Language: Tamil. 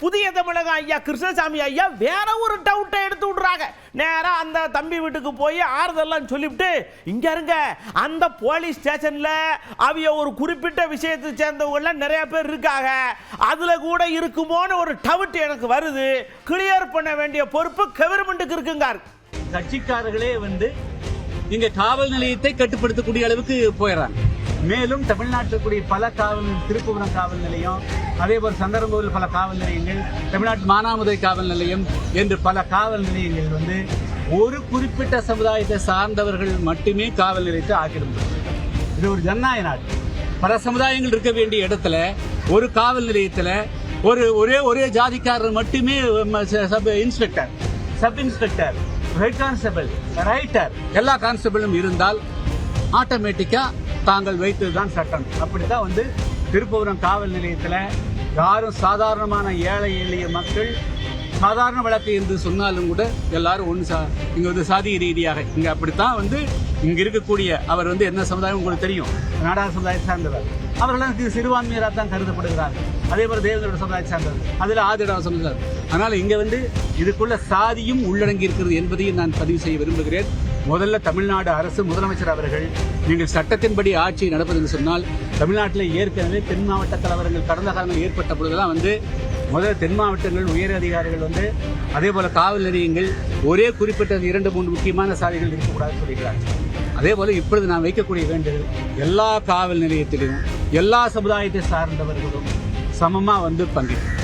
புதிய தமிழகம் ஐயா கிருஷ்ணசாமி ஐயா வேற ஒரு டவுட்டை எடுத்து விடுறாங்க. நேரா அந்த தம்பி வீட்டுக்கு போய் ஆறுதல்லாம் சொல்லிவிட்டு, இங்க இருங்க அந்த போலீஸ் ஸ்டேஷன்ல அவைய ஒரு குறிப்பிட்ட விஷயத்தை சேர்ந்தவங்க நிறைய பேர் இருக்காங்க, அதுல கூட இருக்குமோன்னு ஒரு டவுட் எனக்கு வருது, கிளியர் பண்ண வேண்டிய பொறுப்பு கவர்மெண்ட்டுக்கு இருக்குங்க. கட்சிக்காரர்களே இங்க காவல் நிலையத்தை கட்டுப்படுத்தக்கூடிய அளவுக்கு போயிடறாங்க. மேலும் தமிழ்நாட்டுக்குரிய பல திருப்புவனம் காவல் நிலையம், அதே போல சந்தரங்கோவில் பல காவல் நிலையங்கள், தமிழ்நாட்டு மானாமதுரை காவல் நிலையம் என்று பல காவல் நிலையங்கள் ஒரு குறிப்பிட்ட சமுதாயத்தை சார்ந்தவர்கள் மட்டுமே காவல் நிலையத்தை ஆக்கிடும். இது ஒரு ஜனநாயக நாடு. பல சமுதாயங்கள் இருக்க வேண்டிய இடத்துல ஒரு காவல் நிலையத்துல ஒரே ஜாதிக்காரர் மட்டுமே sub inspector, head constable, writer எல்லா கான்ஸ்டபிளும் இருந்தால் ஆட்டோமேட்டிக்கா தாங்கள் வைத்ததுதான் சட்டம். அப்படித்தான் திருப்புவனம் காவல் நிலையத்தில் யாரும் சாதாரணமான ஏழை எளிய மக்கள் சாதாரண வழக்கு என்று சொன்னாலும் கூட எல்லாரும் இங்க சாதி ரீதியாக இங்க அப்படித்தான் இங்க இருக்கக்கூடிய அவர் என்ன சமுதாயம் உங்களுக்கு தெரியும், நாடார் சமுதாயத்தை சார்ந்தவர். அவர்கள் சிறுபான்மையராக தான் கருதப்படுகிறார். அதே போல தேவேந்திர சமுதாயத்தை சார்ந்தவர், அதில் ஆதிராவ சமுதாயம். அதனால இங்க இதுக்குள்ள சாதியும் உள்ளடங்கி இருக்கிறது என்பதையும் நான் பதிவு செய்ய விரும்புகிறேன். முதல்ல தமிழ்நாடு அரசு, முதலமைச்சர் அவர்கள் நீங்கள் சட்டத்தின்படி ஆட்சி நடப்பது என்று சொன்னால், தமிழ்நாட்டில் ஏற்கனவே தென் மாவட்ட கலவரங்கள் கடந்த காலங்கள் ஏற்பட்ட பொழுதெல்லாம் முதல்ல தென் மாவட்டங்கள் உயர் அதிகாரிகள் அதே போல காவல் நிலையங்கள் ஒரே குறிப்பிட்ட 2-3 முக்கியமான சாதிகள் இருக்கக்கூடாதுன்னு சொல்லிக்கிறார்கள். அதே போல இப்பொழுது நான் வைக்கக்கூடிய வேண்டுதல், எல்லா காவல் நிலையத்திலும் எல்லா சமுதாயத்தை சார்ந்தவர்களும் சமமா பங்கேற்கும்.